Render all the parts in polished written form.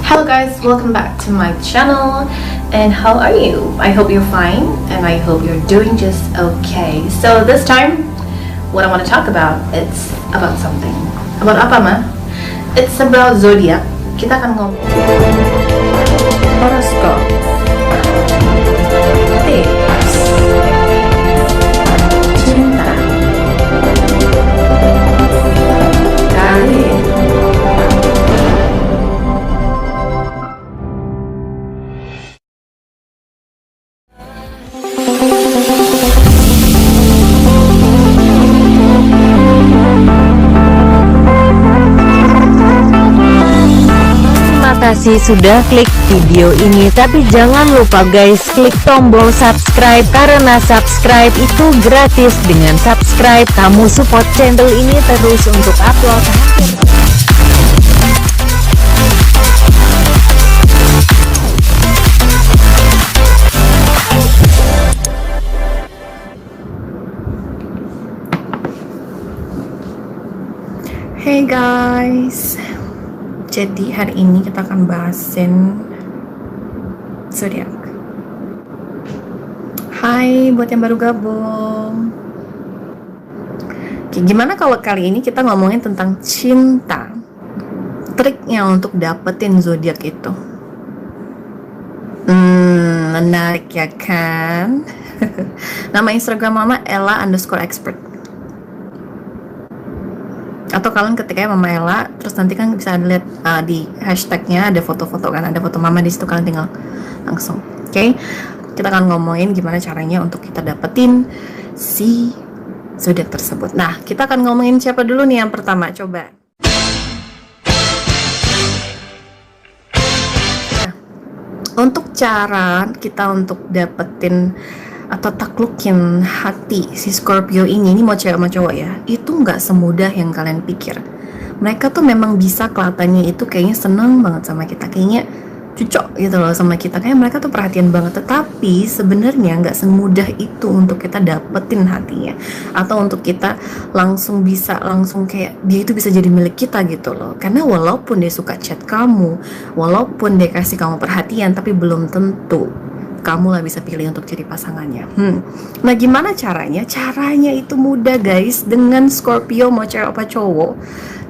Hello guys, welcome back to my channel. And how are you? I hope you're fine and I hope you're doing just okay. So this time, what I want to talk about, it's about something. About apa, Ma? It's about zodiac. Kita akan ngomong horoscope, tips, cinta, karir. Terima kasih sudah klik video ini, tapi jangan lupa guys klik tombol subscribe karena subscribe itu gratis. Dengan subscribe kamu support channel ini terus untuk upload Hey guys, jadi hari ini kita akan bahasin zodiak. Hai buat yang baru gabung. Oke, gimana kalau kali ini kita ngomongin tentang cinta, triknya untuk dapetin zodiak itu. Menarik ya kan? Nama Instagram Mama Ella_expert. Atau kalian ketiknya Mama Ella, terus nanti kan bisa lihat di hashtagnya ada foto-foto kan, ada foto Mama di situ, kalian tinggal langsung. Oke, kita akan ngomongin gimana caranya untuk kita dapetin si zodiak tersebut. Nah, kita akan ngomongin siapa dulu nih yang pertama, coba. Nah, untuk cara kita untuk dapetin atau taklukin hati si Scorpio ini mau cewek sama cowok ya, itu nggak semudah yang kalian pikir. Mereka tuh memang bisa kelihatannya itu kayaknya seneng banget sama kita, kayaknya cocok gitu loh sama kita, kayak mereka tuh perhatian banget. Tetapi sebenarnya nggak semudah itu untuk kita dapetin hatinya, atau untuk kita langsung kayak dia itu bisa jadi milik kita gitu loh. Karena walaupun dia suka chat kamu, walaupun dia kasih kamu perhatian, tapi belum tentu kamu lah bisa pilih untuk jadi pasangannya. Nah, gimana caranya? Caranya itu mudah guys. Dengan Scorpio mau cewek apa cowok,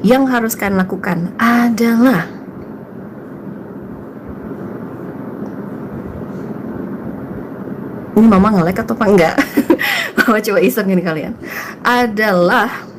yang harus kalian lakukan adalah ini Mama nge-lag atau apa enggak? Mama coba iseng ini kalian. Adalah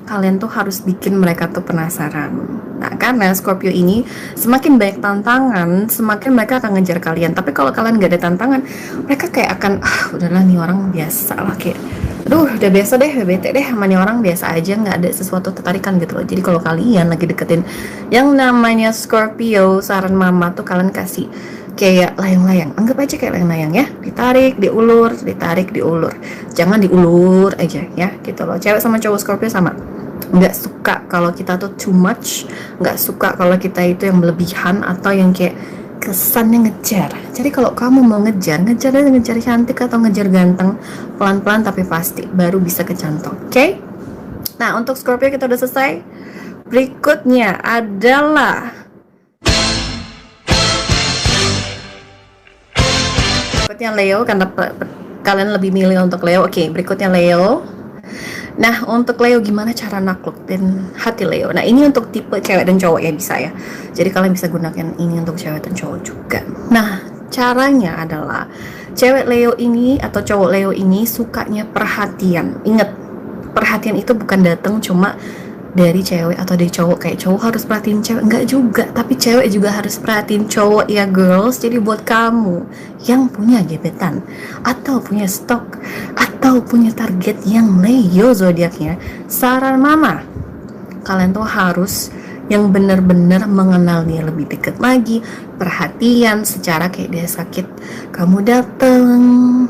kalian tuh harus bikin mereka tuh penasaran. Nah, karena Scorpio ini semakin banyak tantangan, semakin mereka akan ngejar kalian. Tapi kalau kalian gak ada tantangan, mereka kayak akan, udahlah nih orang biasa lah, kayak udah biasa deh, bete deh sama nih orang, biasa aja, gak ada sesuatu tertarikan gitu loh. Jadi kalau kalian lagi deketin yang namanya Scorpio, saran Mama tuh kalian kasih kayak layang-layang, anggap aja kayak layang-layang ya, ditarik, diulur, jangan diulur aja ya, gitu loh. Cewek sama cowok Scorpio sama, nggak suka kalau kita tuh too much, nggak suka kalau kita itu yang berlebihan atau yang kayak kesannya ngejar. Jadi kalau kamu mau ngejar cantik atau ngejar ganteng, pelan-pelan tapi pasti, baru bisa kecantol. Oke? Nah, untuk Scorpio kita udah selesai. Berikutnya adalah Leo, karena kalian lebih milih untuk Leo. Oke, berikutnya Leo. Nah, untuk Leo gimana cara naklukin hati Leo? Nah, ini untuk tipe cewek dan cowok ya, bisa ya. Jadi kalian bisa gunakan ini untuk cewek dan cowok juga. Nah, caranya adalah cewek Leo ini atau cowok Leo ini sukanya perhatian. Ingat, perhatian itu bukan datang cuma dari cewek atau dari cowok, kayak cowok harus perhatiin cewek, enggak juga, tapi cewek juga harus perhatiin cowok ya girls. Jadi buat kamu yang punya gebetan atau punya stok atau punya target yang Leo zodiaknya, saran Mama, kalian tuh harus yang benar-benar mengenal dia lebih dekat lagi, perhatian secara kayak dia sakit, kamu dateng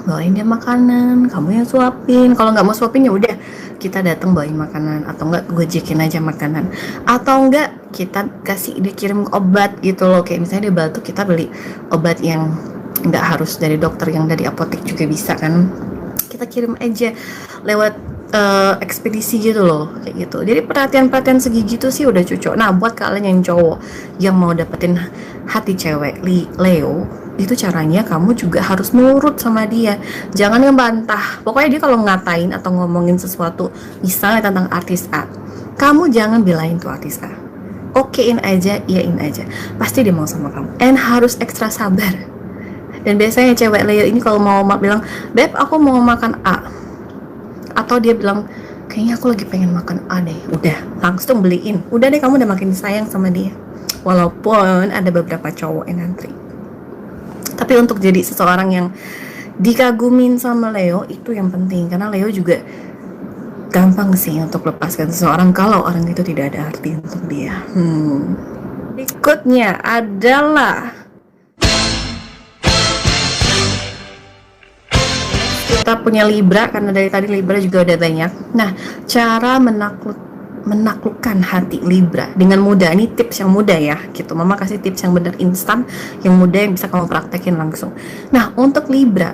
bawain dia makanan, kamu yang suapin. Kalau nggak mau suapin ya udah kita datang bawain makanan, atau enggak gojekin aja makanan, atau enggak kita kasih dia kirim obat gitu loh. Kayak misalnya dia batuk, kita beli obat yang enggak harus dari dokter, yang dari apotek juga bisa kan, kita kirim aja lewat ekspedisi gitu loh, kayak gitu. Jadi perhatian segitu sih udah cocok. Nah, buat kalian yang cowok yang mau dapetin hati cewek Leo, itu caranya kamu juga harus nurut sama dia, jangan ngebantah. Pokoknya dia kalau ngatain atau ngomongin sesuatu misalnya tentang artis A, kamu jangan belain tuh artis A, okein aja, iyain aja, pasti dia mau sama kamu. And harus ekstra sabar. Dan biasanya cewek Leo ini kalau mau bilang, beb aku mau makan A, atau dia bilang kayaknya aku lagi pengen makan A deh, udah langsung beliin, udah deh, kamu udah makin sayang sama dia. Walaupun ada beberapa cowok yang ngantri, tapi untuk jadi seseorang yang dikagumin sama Leo itu yang penting, karena Leo juga gampang sih untuk lepaskan seseorang kalau orang itu tidak ada arti untuk dia. Berikutnya adalah kita punya Libra, karena dari tadi Libra juga udah banyak. Nah, cara menaklukkan hati Libra dengan mudah. Ini tips yang mudah ya, gitu. Mama kasih tips yang bener instan, yang mudah, yang bisa kamu praktekin langsung. Nah, untuk Libra,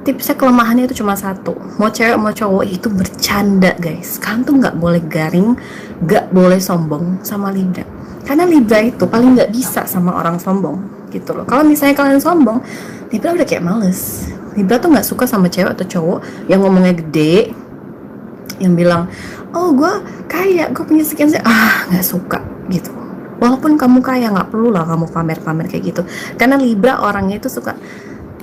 tipsnya kelemahannya itu cuma satu. Mau cewek mau cowok itu bercanda, guys. Kalian tuh nggak boleh garing, nggak boleh sombong sama Libra. Karena Libra itu paling nggak bisa sama orang sombong, gitu loh. Kalau misalnya kalian sombong, Libra udah kayak males. Libra tuh nggak suka sama cewek atau cowok yang ngomongnya gede, yang bilang, oh gue kaya, gue punya sekian sih, nggak suka gitu. Walaupun kamu kaya, nggak perlu lah kamu pamer-pamer kayak gitu. Karena Libra orangnya itu suka,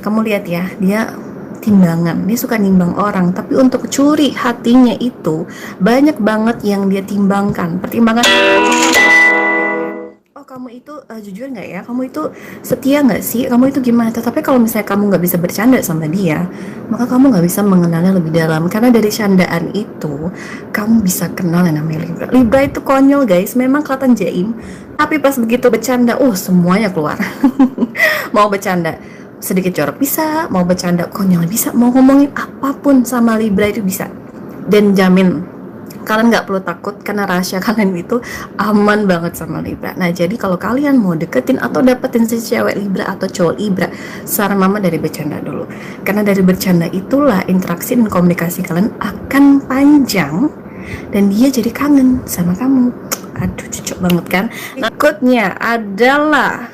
kamu lihat ya, dia timbangan, dia suka nimbang orang. Tapi untuk curi hatinya itu banyak banget yang dia timbangkan. Pertimbangan, kamu itu jujur nggak ya, kamu itu setia nggak sih, kamu itu gimana. Tapi kalau misalnya kamu nggak bisa bercanda sama dia, maka kamu nggak bisa mengenalnya lebih dalam. Karena dari candaan itu kamu bisa kenal yang namanya Libra. Libra itu konyol, guys, memang kelihatan jaim, tapi pas begitu bercanda, semuanya keluar. Mau bercanda sedikit jorok bisa, mau bercanda konyol bisa, mau ngomongin apapun sama Libra itu bisa. Dan jamin kalian nggak perlu takut, karena rahasia kalian itu aman banget sama Libra. Nah, jadi kalau kalian mau deketin atau dapetin si cewek Libra atau cowok Libra, saran mama dari bercanda dulu. Karena dari bercanda itulah interaksi dan komunikasi kalian akan panjang, dan dia jadi kangen sama kamu. Aduh, cocok banget kan? Berikutnya adalah,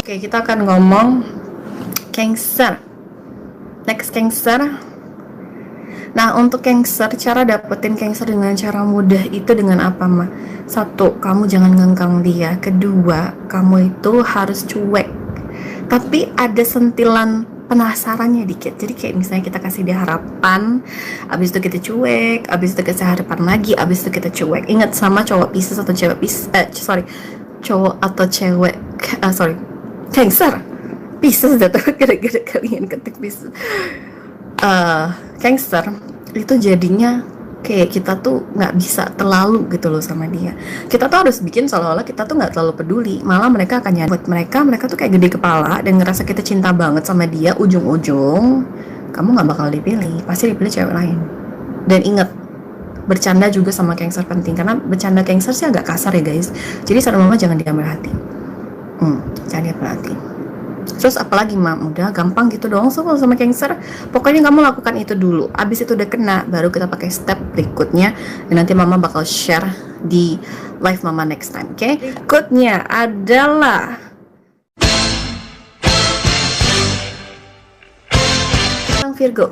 oke, kita akan ngomong Cancer. Next, Cancer. Nah, untuk Cancer, cara dapetin Cancer dengan cara mudah itu dengan apa, Ma? Satu, kamu jangan ngengkang dia. Kedua, kamu itu harus cuek, tapi ada sentilan penasarannya dikit. Jadi kayak misalnya kita kasih dia harapan, abis itu kita cuek, abis itu kasih harapan lagi, abis itu kita cuek. Ingat, sama cowok Pisces atau cewek cowok atau cewek Cancer. Pisces udah tahu gara-gara kalian ketik Pisces. Cancer itu jadinya kayak kita tuh nggak bisa terlalu gitu loh sama dia. Kita tuh harus bikin seolah-olah kita tuh nggak terlalu peduli. Malah mereka akan nyari buat mereka tuh kayak gede kepala dan ngerasa kita cinta banget sama dia. Ujung-ujung kamu nggak bakal dipilih, pasti dipilih cewek lain. Dan ingat, bercanda juga sama Cancer penting, karena bercanda Cancer sih agak kasar ya, guys. Jadi saran mama jangan diambil hati. Jangan diambil hati. Terus apalagi, Mam? Udah gampang gitu doang sama Cancer. Pokoknya kamu lakukan itu dulu. Abis itu udah kena, baru kita pakai step berikutnya. Dan nanti Mama bakal share di live Mama next time, oke? Berikutnya adalah tentang Virgo.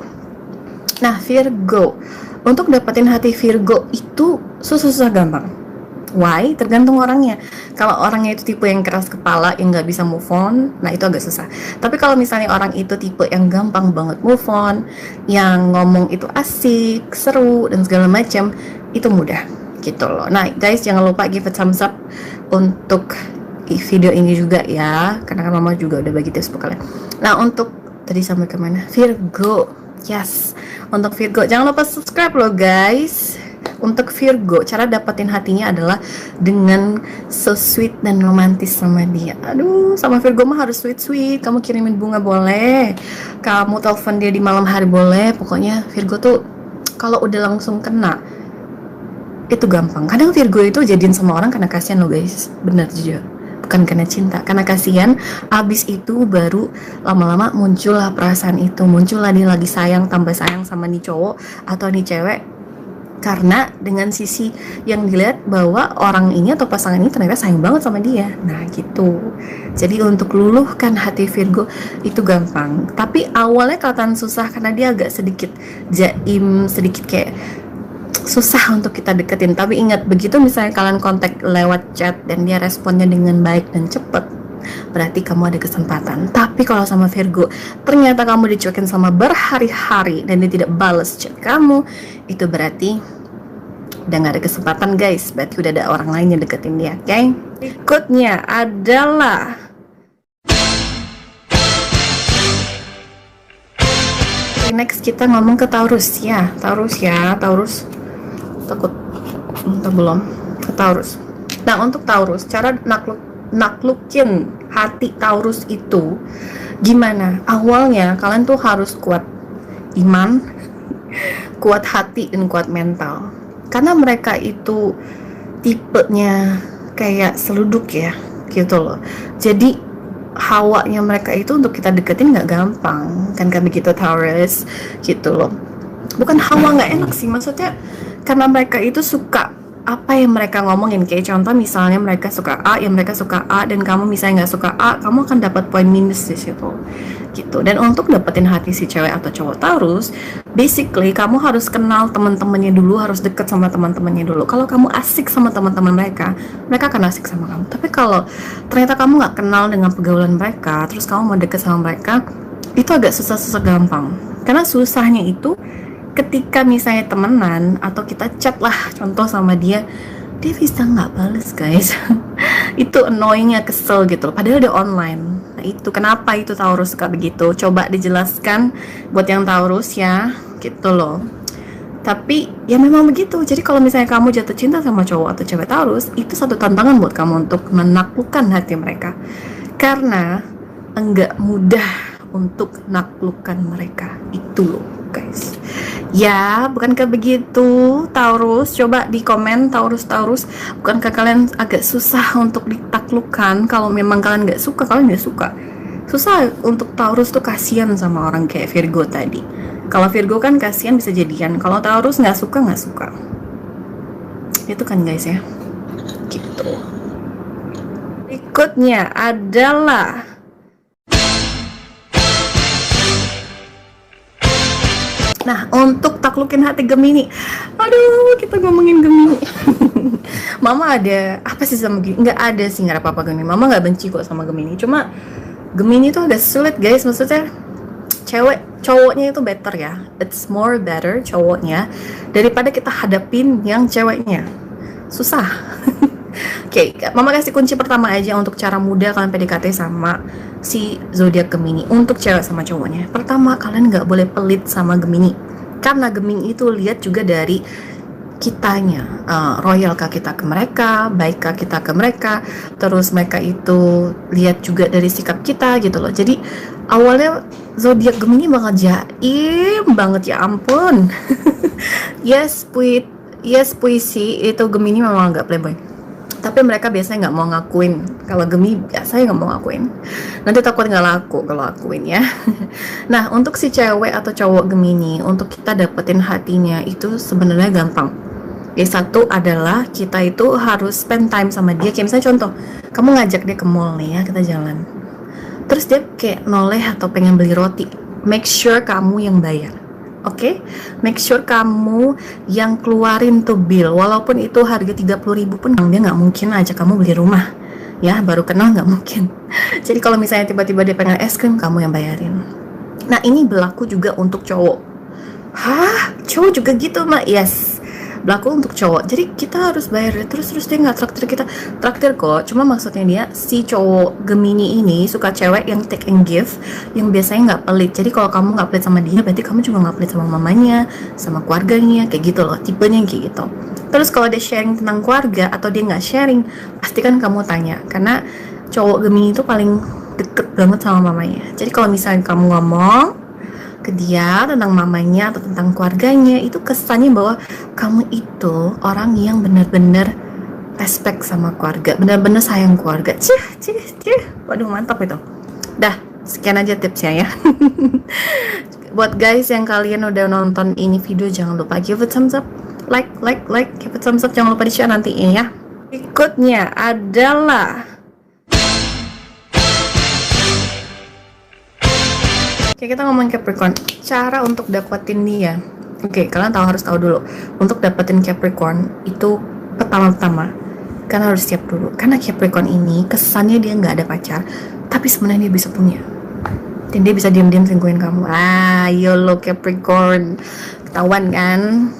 Nah, Virgo, untuk dapetin hati Virgo itu susah gampang. Why? Tergantung orangnya. Kalau orangnya itu tipe yang keras kepala, yang nggak bisa move on, nah itu agak susah. Tapi kalau misalnya orang itu tipe yang gampang banget move on, yang ngomong itu asik, seru, dan segala macam, itu mudah gitu loh. Nah guys, jangan lupa give it thumbs up untuk video ini juga ya, karena kan mama juga udah bagi tips buat kalian. Nah, untuk tadi sampai kemana? Virgo, yes. Untuk Virgo, jangan lupa subscribe loh guys. Untuk Virgo, cara dapetin hatinya adalah dengan so sweet dan romantis sama dia. Aduh, sama Virgo mah harus sweet. Kamu kirimin bunga boleh, kamu telepon dia di malam hari boleh. Pokoknya Virgo tuh kalau udah langsung kena, itu gampang. Kadang Virgo itu jadian sama orang karena kasihan loh guys, bener jujur. bukan karena cinta, karena kasihan. Abis itu baru lama-lama muncullah perasaan itu, muncullah dia lagi sayang, tambah sayang sama nih cowok atau nih cewek, karena dengan sisi yang dilihat bahwa orang ini atau pasangan ini ternyata sayang banget sama dia. Nah gitu. Jadi untuk luluhkan hati Virgo itu gampang, tapi awalnya kelihatan susah karena dia agak sedikit jaim, sedikit kayak susah untuk kita deketin. Tapi ingat, begitu misalnya kalian kontak lewat chat dan dia responnya dengan baik dan cepet, berarti kamu ada kesempatan. Tapi kalau sama Virgo ternyata kamu dicuekin sama berhari-hari dan dia tidak balas chat kamu, itu berarti udah gak ada kesempatan guys, berarti udah ada orang lain yang deketin dia. Oke, berikutnya adalah next kita ngomong ke Taurus ya. Taurus takut entah belum ke Taurus. Nah untuk Taurus, cara naklukin hati Taurus itu gimana? Awalnya kalian tuh harus kuat iman, kuat hati, dan kuat mental. Karena mereka itu tipenya kayak seluduk ya, gitu loh. Jadi hawanya mereka itu untuk kita deketin nggak gampang, kan kayak begitu Taurus, gitu loh. Bukan hawa nggak enak sih, maksudnya karena mereka itu suka apa yang mereka ngomongin. Kayak contoh misalnya mereka suka A, ya mereka suka A, dan kamu misalnya nggak suka A, kamu akan dapat poin minus di situ, gitu. Dan untuk dapetin hati si cewek atau cowok Taurus, basically kamu harus kenal teman-temannya dulu, harus deket sama teman-temannya dulu. Kalau kamu asik sama teman-teman mereka, mereka akan asik sama kamu. Tapi kalau ternyata kamu nggak kenal dengan pergaulan mereka, terus kamu mau deket sama mereka, itu agak susah gampang. Karena susahnya itu ketika misalnya temenan atau kita chat lah contoh sama dia bisa nggak bales guys. Itu annoyingnya, kesel gitu loh, padahal dia online. Nah itu kenapa itu Taurus suka begitu, coba dijelaskan buat yang Taurus ya, gitu loh. Tapi ya memang begitu. Jadi kalau misalnya kamu jatuh cinta sama cowok atau cewek Taurus, itu satu tantangan buat kamu untuk menaklukkan hati mereka, karena enggak mudah untuk naklukkan mereka itu loh guys. Ya, bukankah begitu Taurus? Coba di komen Taurus, bukankah kalian agak susah untuk ditaklukkan? Kalau memang kalian nggak suka, kalian nggak suka. Susah untuk Taurus tuh, kasihan sama orang kayak Virgo tadi. Kalau Virgo kan kasihan bisa jadian, kalau Taurus nggak suka. Itu kan guys ya, gitu. Berikutnya adalah nah, untuk taklukin hati Gemini. Aduh, kita ngomongin Gemini. Mama ada apa sih sama Gemini? Nggak ada sih, nggak ada apa-apa Gemini. Mama nggak benci kok sama Gemini. Cuma Gemini tuh agak sulit guys. Maksudnya cowoknya itu better ya. It's more better cowoknya daripada kita hadapin yang ceweknya. Susah. Oke, Mama kasih kunci pertama aja untuk cara mudah kalian PDKT sama si zodiak Gemini untuk cewek sama cowoknya. Pertama, kalian nggak boleh pelit sama Gemini, karena Gemini itu lihat juga dari kitanya, royalkah kita ke mereka, baikkah kita ke mereka, terus mereka itu lihat juga dari sikap kita gitu loh. Jadi awalnya zodiak Gemini bakal jaim banget, ya ampun. Yes puisi itu Gemini memang agak playboy, tapi mereka biasanya nggak mau ngakuin. Kalau Gemini biasanya nggak mau ngakuin, nanti takut nggak laku kalau akuin ya. Nah untuk si cewek atau cowok Gemini, untuk kita dapetin hatinya itu sebenarnya gampang. Satu adalah kita itu harus spend time sama dia. Kayak misalnya contoh, kamu ngajak dia ke mall nih ya, kita jalan, terus dia kayak noleh atau pengen beli roti, make sure kamu yang bayar. Oke, make sure kamu yang keluarin tuh bill, walaupun itu harga 30.000 pun dia nggak mungkin ajak kamu beli rumah, ya baru kenal nggak mungkin. Jadi kalau misalnya tiba-tiba dia pengen es krim, kamu yang bayarin. Nah ini berlaku juga untuk cowok. Hah, cowok juga gitu mak? Yes, berlaku untuk cowok. Jadi kita harus bayar, terus dia nggak traktir kita. Traktir kok, cuma maksudnya dia si cowok Gemini ini suka cewek yang take and give, yang biasanya nggak pelit. Jadi kalau kamu nggak pelit sama dia, berarti kamu juga nggak pelit sama mamanya, sama keluarganya, kayak gitu loh, tipenya kayak gitu. Terus kalau dia sharing tentang keluarga atau dia nggak sharing, pastikan kamu tanya, karena cowok Gemini itu paling deket banget sama mamanya. Jadi kalau misalnya kamu ngomong ke dia tentang mamanya atau tentang keluarganya, itu kesannya bahwa kamu itu orang yang benar-benar respect sama keluarga, bener-bener sayang keluarga. Waduh, mantap itu. Dah, sekian aja tipsnya ya. Buat guys yang kalian udah nonton ini video, jangan lupa give it thumbs up, like, give it thumbs up, jangan lupa di share nanti ini ya. Berikutnya adalah oke, kita ngomongin Capricorn, cara untuk dapetin dia. Oke, kalian harus tahu dulu, untuk dapetin Capricorn itu pertama-tama kalian harus siap dulu, karena Capricorn ini kesannya dia nggak ada pacar, tapi sebenarnya dia bisa punya, dan dia bisa diam-diam selingkuhin kamu. YOLO Capricorn, ketahuan kan?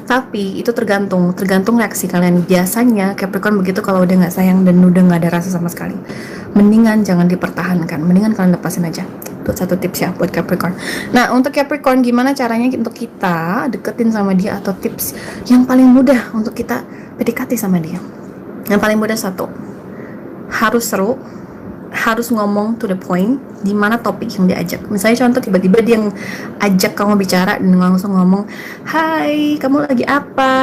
Tapi itu tergantung reaksi kalian. Biasanya Capricorn begitu kalau udah nggak sayang dan udah nggak ada rasa sama sekali. Mendingan jangan dipertahankan, mendingan kalian lepasin aja. Itu satu tips ya buat Capricorn. Nah, untuk Capricorn gimana caranya untuk kita deketin sama dia, atau tips yang paling mudah untuk kita PDKT sama dia? Yang paling mudah satu, harus seru, harus ngomong to the point, di mana topik yang diajak. Misalnya contoh, tiba-tiba dia yang ajak kamu bicara dan langsung ngomong, "Hai, kamu lagi apa?"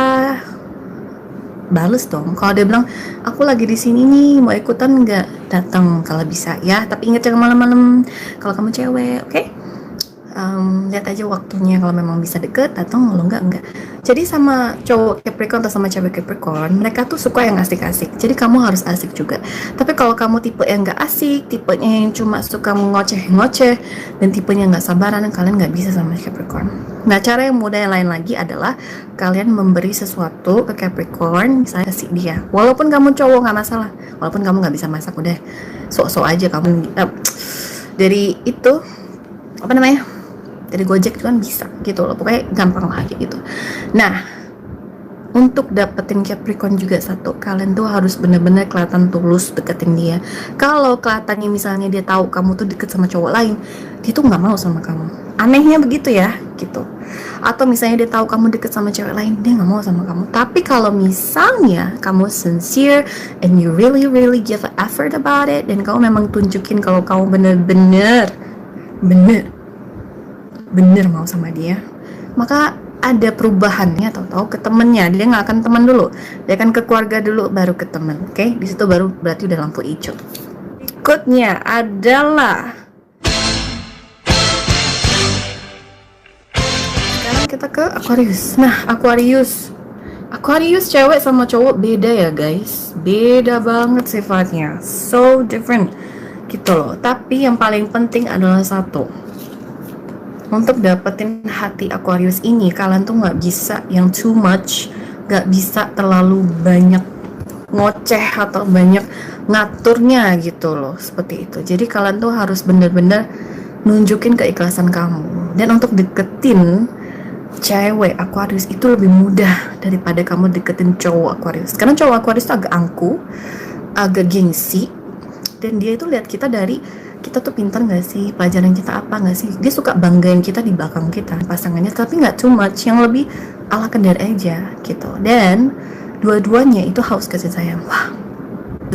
Bales dong. Kalau dia bilang, "Aku lagi di sini nih, mau ikutan nggak?" Datang kalau bisa ya, tapi ingat jangan malam-malam kalau kamu cewek, oke? Lihat aja waktunya, kalau memang bisa deket datang, kalau enggak. Jadi sama cowok Capricorn atau sama cewek Capricorn, mereka tuh suka yang asik-asik, jadi kamu harus asik juga. Tapi kalau kamu tipe yang nggak asik, tipenya yang cuma suka ngoceh-ngoceh, dan tipenya nggak sabaran, kalian nggak bisa sama Capricorn. Nah, cara yang mudah yang lain lagi adalah kalian memberi sesuatu ke Capricorn, misalnya kasih dia, walaupun kamu cowok nggak masalah, walaupun kamu nggak bisa masak, udah sok-sok aja kamu dari itu apa namanya, dari Gojek itu kan bisa gitu loh, pokoknya gampang lah gitu. Nah, untuk dapetin Capricorn juga satu, kalian tuh harus bener-bener kelihatan tulus deketin dia. Kalau kelihatannya misalnya dia tahu kamu tuh deket sama cowok lain, dia tuh nggak mau sama kamu. Anehnya begitu ya gitu. Atau misalnya dia tahu kamu deket sama cewek lain, dia nggak mau sama kamu. Tapi kalau misalnya kamu sincere and you really give an effort about it, dan kamu memang tunjukin kalau kamu bener-bener mau sama dia, maka ada perubahannya. Tahu-tahu ke temennya, dia nggak akan teman dulu, dia akan ke keluarga dulu, baru ke teman. Oke, di situ baru berarti udah lampu hijau. Berikutnya adalah sekarang kita ke Aquarius. Nah, Aquarius cewek sama cowok beda ya guys, beda banget sifatnya, so different gitu loh. Tapi yang paling penting adalah satu, untuk dapetin hati Aquarius ini, kalian tuh nggak bisa yang too much, nggak bisa terlalu banyak ngoceh atau banyak ngaturnya gitu loh, seperti itu. Jadi kalian tuh harus bener-bener nunjukin keikhlasan kamu. Dan untuk deketin cewek Aquarius itu lebih mudah daripada kamu deketin cowok Aquarius, karena cowok Aquarius tuh agak angku, agak gengsi, dan dia itu lihat kita dari kita tuh pintar nggak sih, pelajaran kita apa nggak sih. Dia suka banggain kita di belakang kita, pasangannya, tapi nggak too much, yang lebih ala kadar aja gitu. Dan dua-duanya itu haus kasih sayang,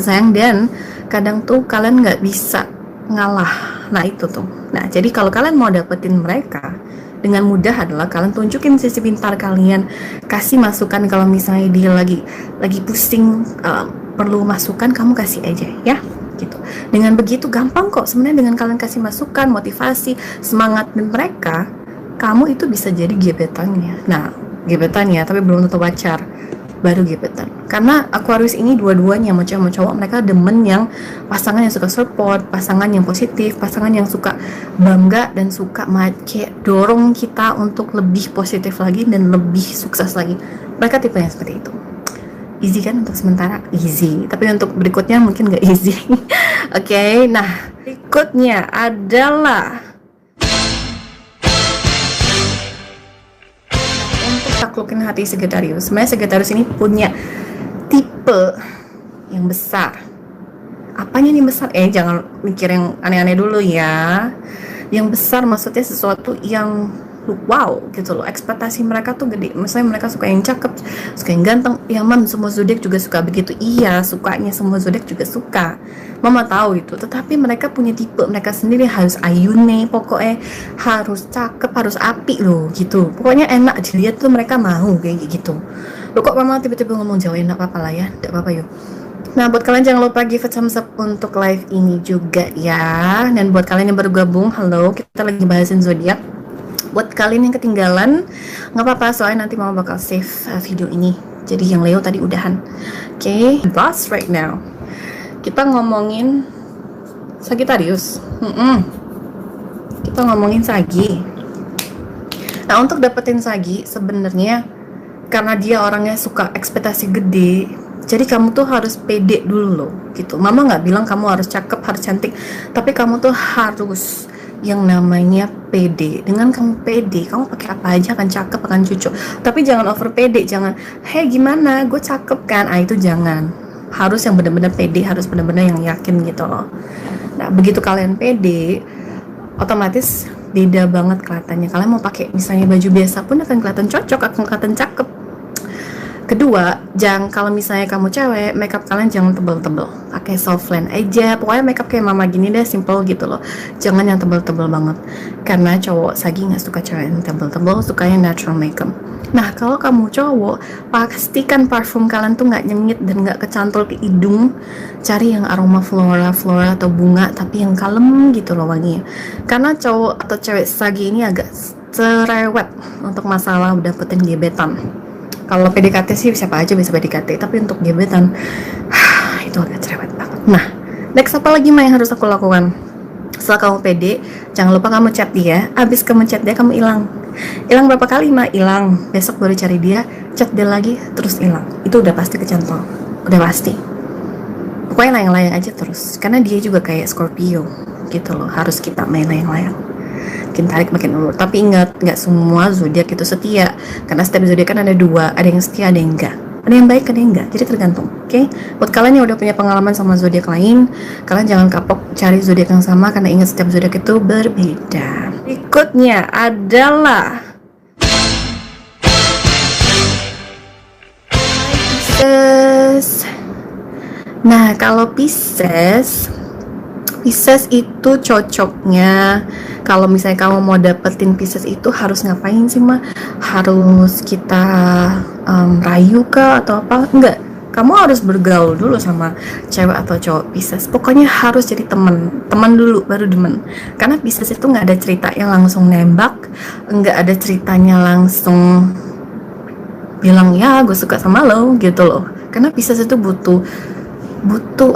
sayang, dan kadang tuh kalian nggak bisa ngalah. Nah itu tuh. Nah, jadi kalau kalian mau dapetin mereka dengan mudah adalah kalian tunjukin sisi pintar kalian, kasih masukan. Kalau misalnya dia lagi pusing, perlu masukan, kamu kasih aja ya gitu. Dengan begitu gampang kok sebenarnya, dengan kalian kasih masukan, motivasi, semangat dan mereka, kamu itu bisa jadi gebetannya. Nah, gebetannya tapi belum tentu pacar, baru gebetan. Karena Aquarius ini dua-duanya, mau cewek mau cowok, mereka demen yang pasangan yang suka support, pasangan yang positif, pasangan yang suka bangga dan suka kayak dorong kita untuk lebih positif lagi dan lebih sukses lagi. Mereka tipe yang seperti itu. Easy kan untuk sementara? Easy. Tapi untuk berikutnya mungkin nggak easy. Oke, nah berikutnya adalah untuk taklukin hati Sagittarius. Sebenarnya Sagittarius ini punya tipe yang besar. Apanya nih besar? Jangan mikir yang aneh-aneh dulu ya. Yang besar maksudnya sesuatu yang wow gitu loh, ekspektasi mereka tuh gede. Misalnya mereka suka yang cakep, suka yang ganteng, ya mam, semua zodiak juga suka begitu. Iya, sukanya semua zodiak juga suka, mama tahu itu. Tetapi mereka punya tipe mereka sendiri, harus ayune, pokoknya harus cakep, harus api loh gitu, pokoknya enak dilihat tuh, mereka mau kayak gitu. Loh, kok mama tiba-tiba ngomong Jawa? Nggak apa-apa lah ya, nggak apa-apa yuk. Nah, buat kalian jangan lupa give it thumbs up untuk live ini juga ya. Dan buat kalian yang baru gabung, halo, kita lagi bahasin zodiak. Buat kalian yang ketinggalan, nggak apa-apa, soalnya nanti mama bakal save video ini. Jadi yang Leo tadi udahan. Oke, boss right now. Kita ngomongin Sagittarius. Kita ngomongin Sagi. Nah, untuk dapetin Sagi sebenarnya karena dia orangnya suka ekspektasi gede, jadi kamu tuh harus pede dulu loh gitu. Mama nggak bilang kamu harus cakep, harus cantik, tapi kamu tuh harus yang namanya pede. Dengan kamu pede, kamu pakai apa aja akan cakep, akan cucu. Tapi jangan over pede, jangan hey gimana gue cakep kan, itu jangan. Harus yang benar-benar pede, harus benar-benar yang yakin gitu loh. Nah, begitu kalian pede, otomatis beda banget kelihatannya. Kalian mau pakai misalnya baju biasa pun akan kelihatan cocok, akan kelihatan cakep. Kedua, jangan, kalau misalnya kamu cewek, makeup kalian jangan tebel-tebel, pakai soft line aja. Pokoknya makeup kayak mama gini deh, simple gitu loh. Jangan yang tebel-tebel banget, karena cowok Sagi nggak suka cewek yang tebel-tebel, sukanya natural makeup. Nah, kalau kamu cowok, pastikan parfum kalian tuh nggak nyengit dan nggak kecantol ke hidung. Cari yang aroma flora atau bunga, tapi yang kalem gitu loh wanginya. Karena cowok atau cewek Sagi ini agak cerewet untuk masalah dapetin gebetan. Kalau PDKT sih siapa aja bisa PDKT, tapi untuk gebetan itu agak cerewet banget. Nah, next apa lagi yang harus aku lakukan? Setelah kamu pede, jangan lupa kamu chat dia. Abis kamu chat dia, kamu hilang. Hilang berapa kali mah? Hilang. Besok baru cari dia, chat dia lagi, terus hilang. Itu udah pasti kecantol, udah pasti. Pokoknya layang-layang aja terus, karena dia juga kayak Scorpio gitu loh. Harus kita main layang-layang, makin tarik makin ulur. Tapi ingat, nggak semua zodiak itu setia, karena setiap zodiak kan ada dua, ada yang setia, ada yang enggak, ada yang baik, ada yang enggak, jadi tergantung. Oke? Buat kalian yang udah punya pengalaman sama zodiak lain, kalian jangan kapok cari zodiak yang sama, karena ingat setiap zodiak itu berbeda. Berikutnya adalah Pisces. Nah, kalau Pisces itu cocoknya kalau misalnya kamu mau dapetin Pisces itu harus ngapain sih mah? Harus kita rayu kah atau apa? Enggak, kamu harus bergaul dulu sama cewek atau cowok Pisces. Pokoknya harus jadi teman dulu baru demen. Karena Pisces itu nggak ada cerita yang langsung nembak, nggak ada ceritanya langsung bilang ya gue suka sama lo gitu loh. Karena Pisces itu butuh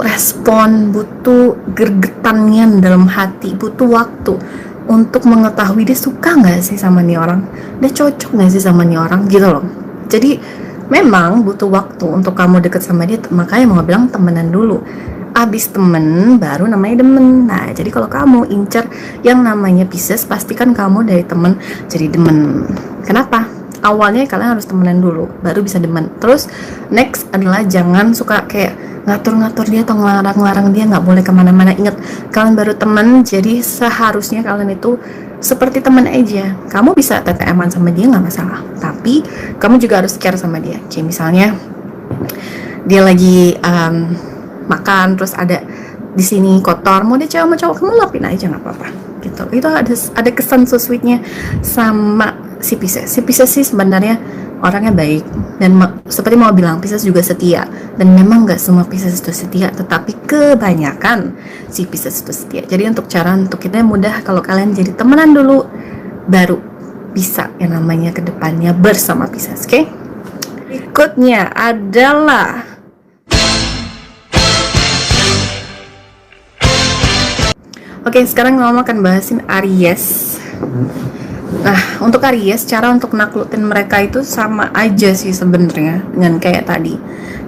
respon, butuh gergetannya dalam hati, butuh waktu untuk mengetahui dia suka nggak sih sama nih orang, dia cocok nggak sih sama nih orang gitu loh. Jadi memang butuh waktu untuk kamu deket sama dia, makanya mau bilang temenan dulu. Abis temen baru namanya demen. Nah, jadi kalau kamu incer yang namanya Pisces, pastikan kamu dari temen jadi demen. Kenapa? Awalnya kalian harus temenan dulu, baru bisa demen. Terus next adalah jangan suka kayak ngatur-ngatur dia atau ngelarang-larang dia, nggak boleh kemana-mana. Ingat, kalian baru temen, jadi seharusnya kalian itu seperti teman aja. Kamu bisa TTM-an sama dia nggak masalah, tapi kamu juga harus care sama dia. Kayak misalnya dia lagi makan, terus ada di sini kotor, mau dia cewek sama cowok, kamu lapin aja nggak apa-apa gitu. Itu ada kesan so sweetnya sama si Pisces. Si Pisces sih sebenarnya orangnya baik, dan seperti mau bilang Pisces juga setia, dan memang nggak semua Pisces itu setia, tetapi kebanyakan si Pisces itu setia. Jadi untuk kita mudah kalau kalian jadi temenan dulu, baru bisa yang namanya kedepannya bersama Pisces. Oke? Berikutnya adalah sekarang mama akan bahasin Aries. Nah, untuk Aries, cara untuk naklukin mereka itu sama aja sih sebenarnya dengan kayak tadi,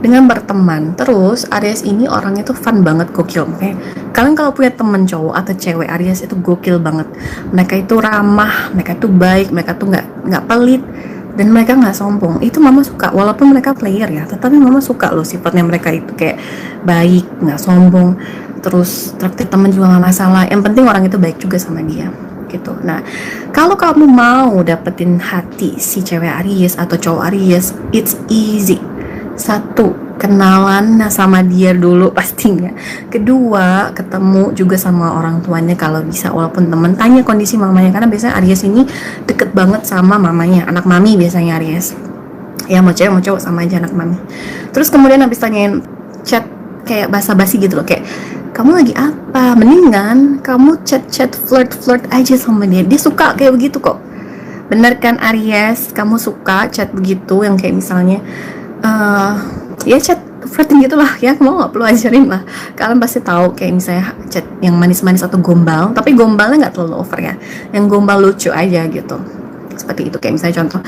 dengan berteman. Terus Aries ini orangnya tuh fun banget, gokil. Makanya kalian kalau punya temen cowok atau cewek Aries itu gokil banget. Mereka itu ramah, mereka itu baik, mereka tuh nggak pelit, dan mereka nggak sombong. Itu mama suka, walaupun mereka player ya, tetapi mama suka loh sifatnya mereka itu kayak baik, nggak sombong. Terus traktir temen juga nggak masalah. Yang penting orang itu baik juga sama dia gitu. Nah, kalau kamu mau dapetin hati si cewek Aries atau cowok Aries, it's easy. Satu, kenalan sama dia dulu pastinya. Kedua, ketemu juga sama orang tuanya kalau bisa, walaupun temen, tanya kondisi mamanya, karena biasanya Aries ini deket banget sama mamanya, anak mami biasanya Aries. Ya mau cewek mau cowok sama aja anak mami. Terus kemudian habis tanyain chat kayak basa-basi gitu loh, kayak kamu lagi apa, mendingan kamu chat flirt aja sama dia, dia suka kayak begitu kok. Bener kan Aries, kamu suka chat begitu yang kayak misalnya ya chat flirting gitulah ya, mau nggak perlu ajarin lah, kalian pasti tahu kayak misalnya chat yang manis-manis atau gombal, tapi gombalnya nggak terlalu over ya, yang gombal lucu aja gitu, seperti itu. Kayak misalnya contoh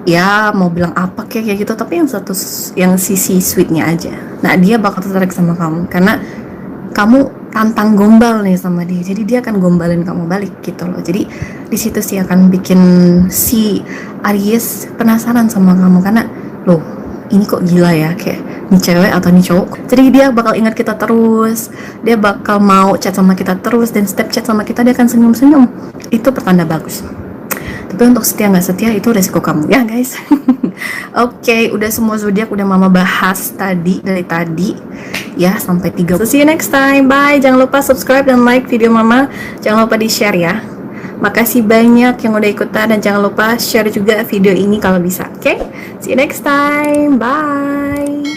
ya mau bilang apa kayak gitu, tapi yang satu yang sisi sweetnya aja, nah dia bakal tertarik sama kamu karena kamu tantang gombal nih sama dia, jadi dia akan gombalin kamu balik gitu loh. Jadi di situ sih akan bikin si Aries penasaran sama kamu, karena loh ini kok gila ya, kayak ini cewek atau ini cowok. Jadi dia bakal ingat kita terus, dia bakal mau chat sama kita terus, dan setiap chat sama kita dia akan senyum-senyum. Itu pertanda bagus. Tapi untuk setia nggak setia itu resiko kamu ya guys. Oke, udah semua zodiak udah mama bahas dari tadi ya, sampai 3. So, see you next time, bye. Jangan lupa subscribe dan like video mama, jangan lupa di share ya. Makasih banyak yang udah ikutan, dan jangan lupa share juga video ini kalau bisa. Oke, see you next time, bye.